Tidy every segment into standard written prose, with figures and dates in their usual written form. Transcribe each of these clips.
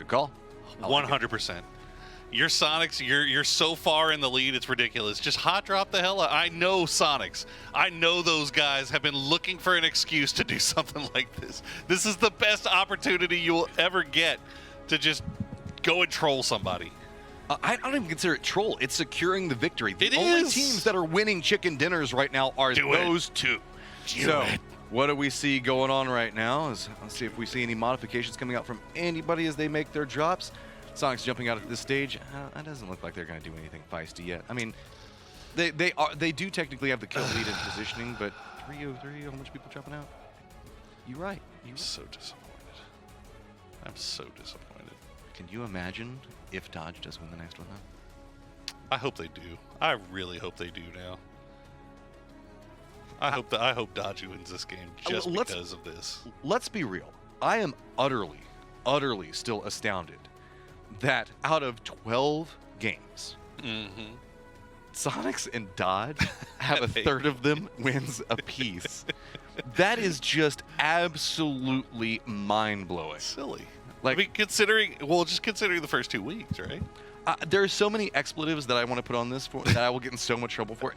Good call. 100%. Your Soniqs, you're so far in the lead, it's ridiculous. Just hot drop the hell out. I know Soniqs. I know those guys have been looking for an excuse to do something like this. This is the best opportunity you will ever get to just go and troll somebody. I don't even consider it troll. It's securing the victory. The It only is. teams that are winning chicken dinners right now are those two. So, what do we see going on right now? Let's see if we see any modifications coming out from anybody as they make their drops. Soniqs jumping out at this stage. That doesn't look like they're going to do anything feisty yet. I mean, they do technically have the kill lead in positioning, but 303, how much people dropping out? You're right. I'm so disappointed. I'm so disappointed. Can you imagine if Dodge does win the next one, though? I hope they do. I really hope they do now. I hope Dodge wins this game just because of this. Let's be real. I am utterly still astounded that out of 12 games, Soniqs and Dodge have a third of them wins apiece. That is just absolutely mind-blowing. Silly. Like, I mean, just considering the first 2 weeks, right? There are so many expletives that I want to put on this for that I will get in so much trouble for.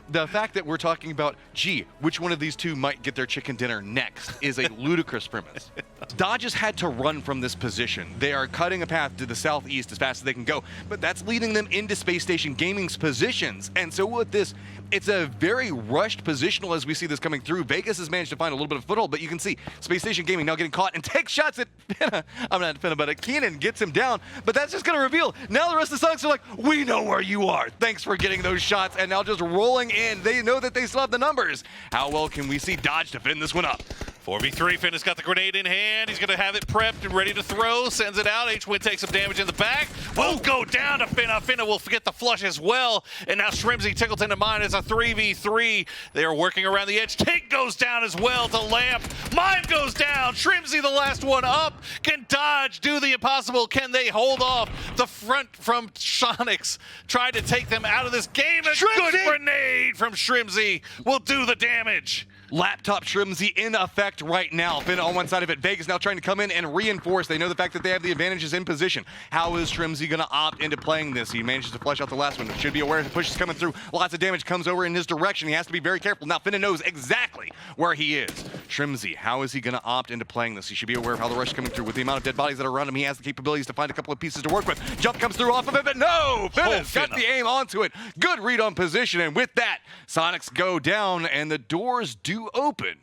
The fact that we're talking about, gee, which one of these two might get their chicken dinner next is a ludicrous premise. Dodge has had to run from this position. They are cutting a path to the southeast as fast as they can go, but that's leading them into Space Station Gaming's positions. And so with this, it's a very rushed positional as we see this coming through. Vegas has managed to find a little bit of foothold, but you can see Space Station Gaming now getting caught and takes shots at Finna. I'm not Finna, but Keenan gets him down. But that's just going to reveal. Now the rest of the Soniqs are like, we know where you are. Thanks for getting those shots. And now just rolling in. They know that they still have the numbers. How well can we see Dodge defend this one up? 4v3, Finna's got the grenade in hand. He's going to have it prepped and ready to throw. Sends it out. H-Win takes some damage in the back. Won't go down to Finna. Finna will get the flush as well. And now Shrimzy, Tickleton, and Mine is a 3v3. They are working around the edge. Tink goes down as well to Lamp. Mine goes down. Shrimzy, the last one up. Can Dodge do the impossible? Can they hold off the front from Soniqs? Trying to take them out of this game. A good grenade from Shrimzy will do the damage. Laptop Shrimzy in effect right now. Finna on one side of it. Vegas now trying to come in and reinforce. They know the fact that they have the advantages in position. How is Shrimzy going to opt into playing this? He manages to flush out the last one. Should be aware the push is coming through. Lots of damage comes over in his direction. He has to be very careful. Now Finna knows exactly where he is. Shrimzy, how is he going to opt into playing this? He should be aware of how the rush is coming through. With the amount of dead bodies that are around him, he has the capabilities to find a couple of pieces to work with. Jump comes through off of it, but no! Finna's got the aim onto it. Good read on position, and with that, Soniqs go down, and the doors do open.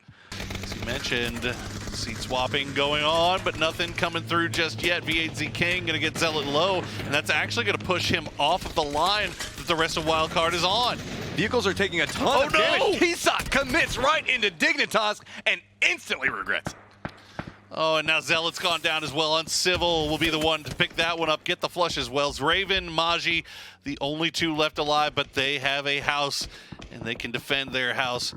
As you mentioned, seat swapping going on, but nothing coming through just yet. V8Z King gonna get Zealot low, and that's actually gonna push him off of the line that the rest of Wildcard is on. Vehicles are taking a ton of damage. Kisok commits right into Dignitas and instantly regrets it. Oh, and now Zealot's gone down as well. Uncivil will be the one to pick that one up, get the flush as well. Raven, Maji, the only two left alive, but they have a house, and they can defend their house.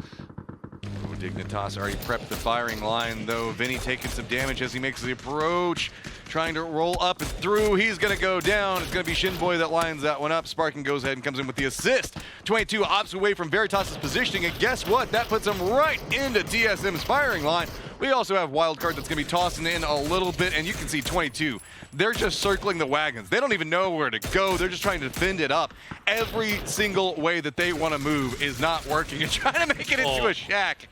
Dignitas already prepped the firing line, though. Vinny taking some damage as he makes the approach. Trying to roll up and through. He's going to go down. It's going to be Shinboy that lines that one up. Sparkin goes ahead and comes in with the assist. 22 ops away from Veritas' positioning, and guess what? That puts him right into TSM's firing line. We also have Wildcard that's going to be tossing in a little bit, and you can see 22. They're just circling the wagons. They don't even know where to go. They're just trying to defend it up. Every single way that they want to move is not working. And trying to make it into a shack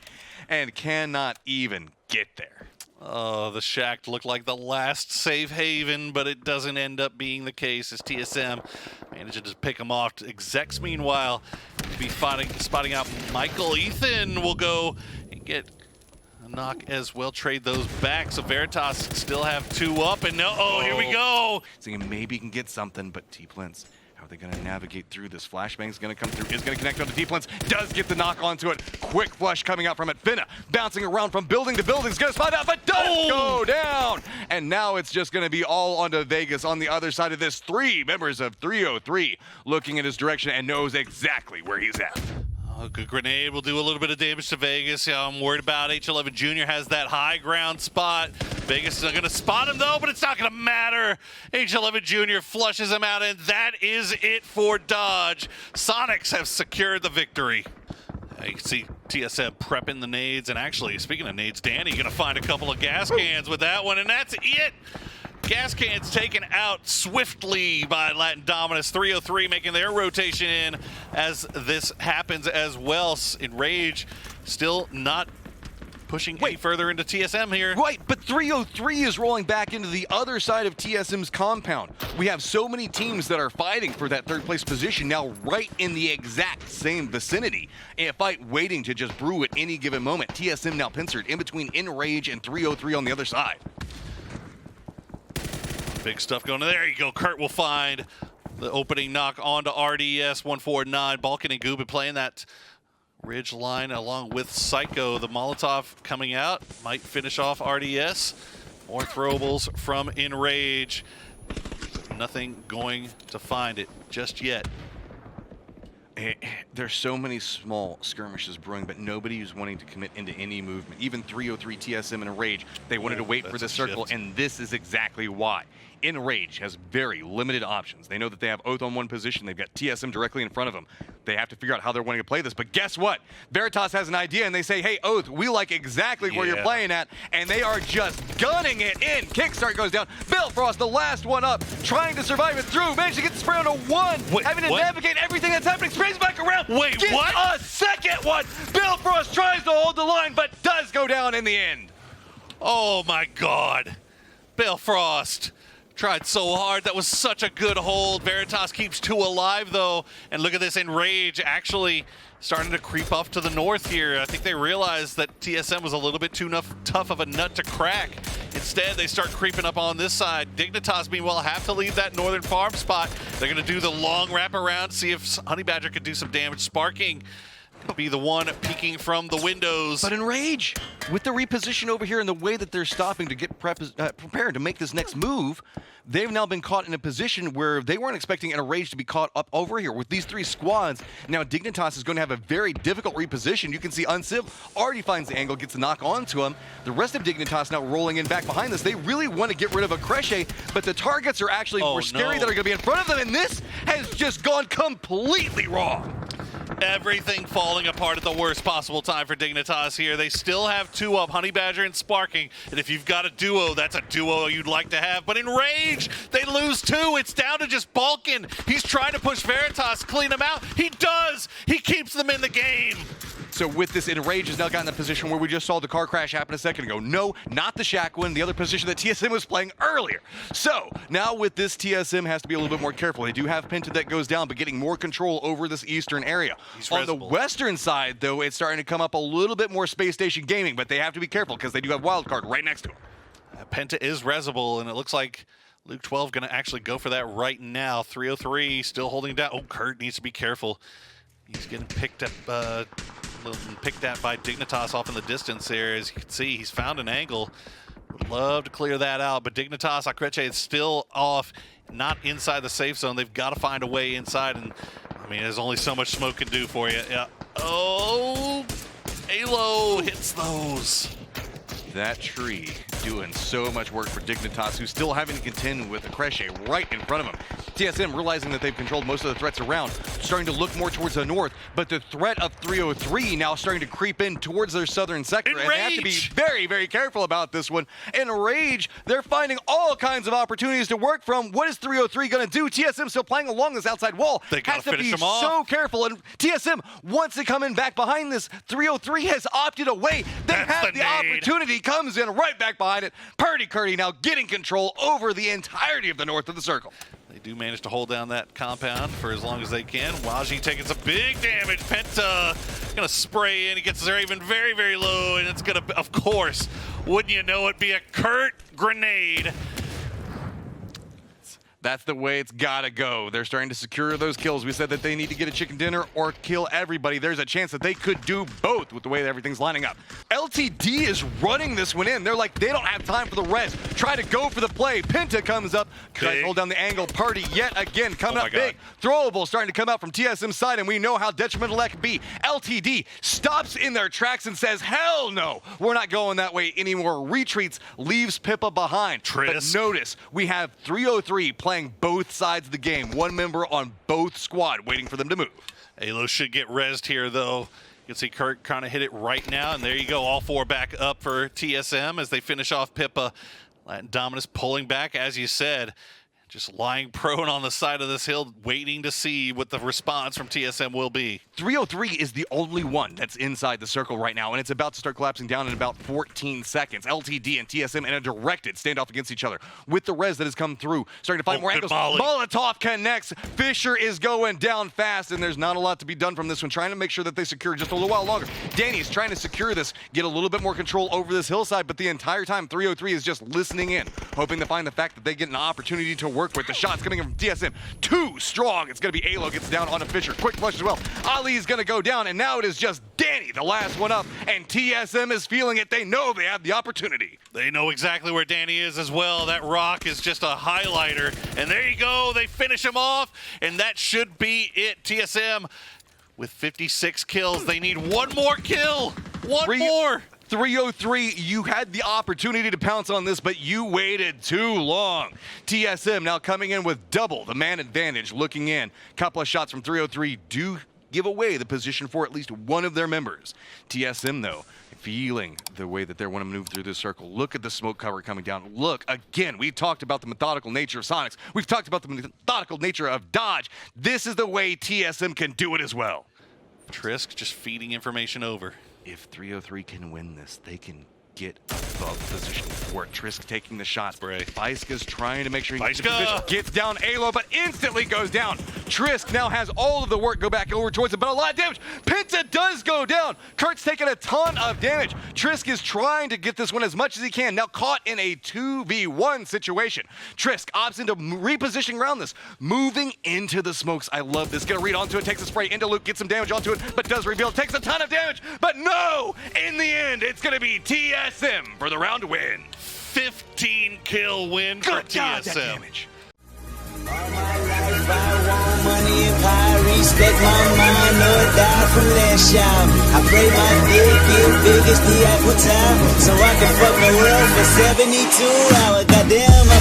and cannot even get there. Oh, the shack looked like the last safe haven, but it doesn't end up being the case as TSM manages to pick them off. Execs, meanwhile, be spotting out Michael. Ethan will go and get a knock as well, trade those back. So Veritas still have two up, and here we go. Thinking maybe he can get something, but T-Plins, how are they going to navigate through this? Flashbang's going to come through, is going to connect onto T-Plins, does get the knock onto it. Quick flush coming out from it. Finna bouncing around from building to building, is going to spot out, but does go down. And now it's just going to be all onto Vegas on the other side of this. 3 members of 303 looking in his direction and knows exactly where he's at. A good grenade will do a little bit of damage to Vegas. Yeah, I'm worried about H11 Jr. has that high ground spot. Vegas is going to spot him, though, but it's not going to matter. H11 Jr. flushes him out, and that is it for Dodge. Soniqs have secured the victory. You can see TSM prepping the nades, and actually, speaking of nades, Danny going to find a couple of gas cans with that one, and that's it. Gas cans taken out swiftly by Latin Dominus. 303 making their rotation in as this happens as well. Enrage still not pushing any further into TSM here. Right, but 303 is rolling back into the other side of TSM's compound. We have so many teams that are fighting for that third place position now right in the exact same vicinity. A fight waiting to just brew at any given moment. TSM now pincered in between Enrage and 303 on the other side. Big stuff going on. There you go. Kurt will find the opening knock onto RDS 149. Balkan and Gubin playing that ridge line along with Psycho. The Molotov coming out might finish off RDS. More throwables from Enrage. Nothing going to find it just yet. There's so many small skirmishes brewing, but nobody is wanting to commit into any movement. Even 303 TSM and Enrage, they wanted to wait for the circle, and this is exactly why. Enrage has very limited options. They know that they have Oath on one position. They've got TSM directly in front of them. They have to figure out how they're wanting to play this. But guess what? Veritas has an idea, and they say, hey, Oath, we like exactly where you're playing at, and they are just gunning it in. Kickstart goes down. Bill Frost, the last one up, trying to survive it through. Managed to get the spray on a one, having to navigate everything that's happening. Sprays back around. Wait, Gets what? A second one. Bill Frost tries to hold the line, but does go down in the end. Oh, my God. Bill Frost tried so hard. That was such a good hold. Veritas keeps two alive, though. And look at this, Enrage actually starting to creep off to the north here. I think they realized that TSM was a little bit too tough of a nut to crack. Instead, they start creeping up on this side. Dignitas, meanwhile, have to leave that northern farm spot. They're going to do the long wraparound, see if Honey Badger could do some damage. Sparking be the one peeking from the windows. But Enrage, with the reposition over here and the way that they're stopping to get prepared to make this next move, they've now been caught in a position where they weren't expecting Enrage to be caught up over here. With these three squads, now Dignitas is going to have a very difficult reposition. You can see Unciv already finds the angle, gets the knock onto him. The rest of Dignitas now rolling in back behind this. They really want to get rid of a Cresce, but the targets are actually more scary that are going to be in front of them, and this has just gone completely wrong. Everything falling apart at the worst possible time for Dignitas here. They still have two up, Honey Badger and Sparking. And if you've got a duo, that's a duo you'd like to have. But Enrage, they lose two. It's down to just Balkan. He's trying to push Veritas, clean them out. He does. He keeps them in the game. So with this, Enrage has now gotten in the position where we just saw the car crash happen a second ago. No, not the Shack win, the other position that TSM was playing earlier. So now with this, TSM has to be a little bit more careful. They do have Penta that goes down, but getting more control over this eastern area. On the western side, though, it's starting to come up a little bit more Space Station Gaming, but they have to be careful because they do have Wildcard right next to them. Penta is resable, and it looks like Luke 12 going to actually go for that right now. 303 still holding down. Oh, Kurt needs to be careful. He's getting picked at by Dignitas off in the distance there. As you can see, he's found an angle. Would love to clear that out, but Dignitas, Akreche is still off, not inside the safe zone. They've got to find a way inside, and I mean, there's only so much smoke can do for you. Yeah. Oh, Halo hits those. That tree doing so much work for Dignitas, who's still having to contend with a Cresce right in front of him. TSM realizing that they've controlled most of the threats around, starting to look more towards the north, but the threat of 303 now starting to creep in towards their southern sector, and they have to be very, very careful about this one. Enrage, they're finding all kinds of opportunities to work from. What is 303 going to do? TSM still playing along this outside wall. They has to be so careful, and TSM wants to come in back behind this. 303 has opted away. They have the opportunity, comes in right back behind it. Purdy Curdy now getting control over the entirety of the north of the circle. They do manage to hold down that compound for as long as they can. Waji taking some big damage. Penta gonna spray in. He gets there even very, very low, and it's gonna, of course, wouldn't you know it, be a Kurt grenade. That's the way it's gotta go. They're starting to secure those kills. We said that they need to get a chicken dinner or kill everybody. There's a chance that they could do both with the way that everything's lining up. LTD is running this one in. They're like, they don't have time for the rest. Try to go for the play. Penta comes up, tries to hold down the angle. Purdy yet again coming up big. Throwable starting to come out from TSM's side, and we know how detrimental that can be. LTD stops in their tracks and says, hell no, we're not going that way anymore. Retreats, leaves Pippa behind. But notice, we have 303 playing both sides of the game. One member on both squad waiting for them to move. Halo should get rezzed here, though. You can see Kurt kind of hit it right now, and there you go. All four back up for TSM as they finish off Pippa. Latin Dominus pulling back, as you said. Just lying prone on the side of this hill, waiting to see what the response from TSM will be. 303 is the only one that's inside the circle right now, and it's about to start collapsing down in about 14 seconds. LTD and TSM in a directed standoff against each other. With the res that has come through, starting to find more angles. Molotov connects. Fisher is going down fast, and there's not a lot to be done from this one. Trying to make sure that they secure just a little while longer. Danny's trying to secure this, get a little bit more control over this hillside, but the entire time 303 is just listening in, hoping to find the fact that they get an opportunity to work with. The shots coming in from TSM, too strong. It's going to be Alo gets down on a Fisher. Quick flush as well. Ali's going to go down, and now it is just Danny, the last one up, and TSM is feeling it. They know they have the opportunity. They know exactly where Danny is as well. That rock is just a highlighter, and there you go. They finish him off, and that should be it. TSM with 56 kills. They need one more kill. One more. 303, you had the opportunity to pounce on this, but you waited too long. TSM now coming in with double the man advantage, looking in. Couple of shots from 303 do give away the position for at least one of their members. TSM, though, feeling the way that they want to move through this circle. Look at the smoke cover coming down. Look, again, we talked about the methodical nature of Soniqs. We've talked about the methodical nature of Dodge. This is the way TSM can do it as well. Trisk just feeding information over. If 303 can win this, they can get above position for it. Trisk taking the shot. Faiska's trying to make sure he gets the position. Gets down Alo, but instantly goes down. Trisk now has all of the work go back over towards him, but a lot of damage. Penta does go down. Kurt's taking a ton of damage. Trisk is trying to get this one as much as he can. Now caught in a 2v1 situation. Trisk opts into repositioning around this, moving into the smokes. I love this. Gonna read onto it, takes a spray into Luke, gets some damage onto it, but does reveal. Takes a ton of damage, but no! In the end, it's gonna be TSM for the round win. 15 kill win for TSM. That damage. All my life I want money and power, respect my mind, no die from last shot. I pray my dick get big as the Apple Tower, so I can fuck the world for 72 hours. Goddamn.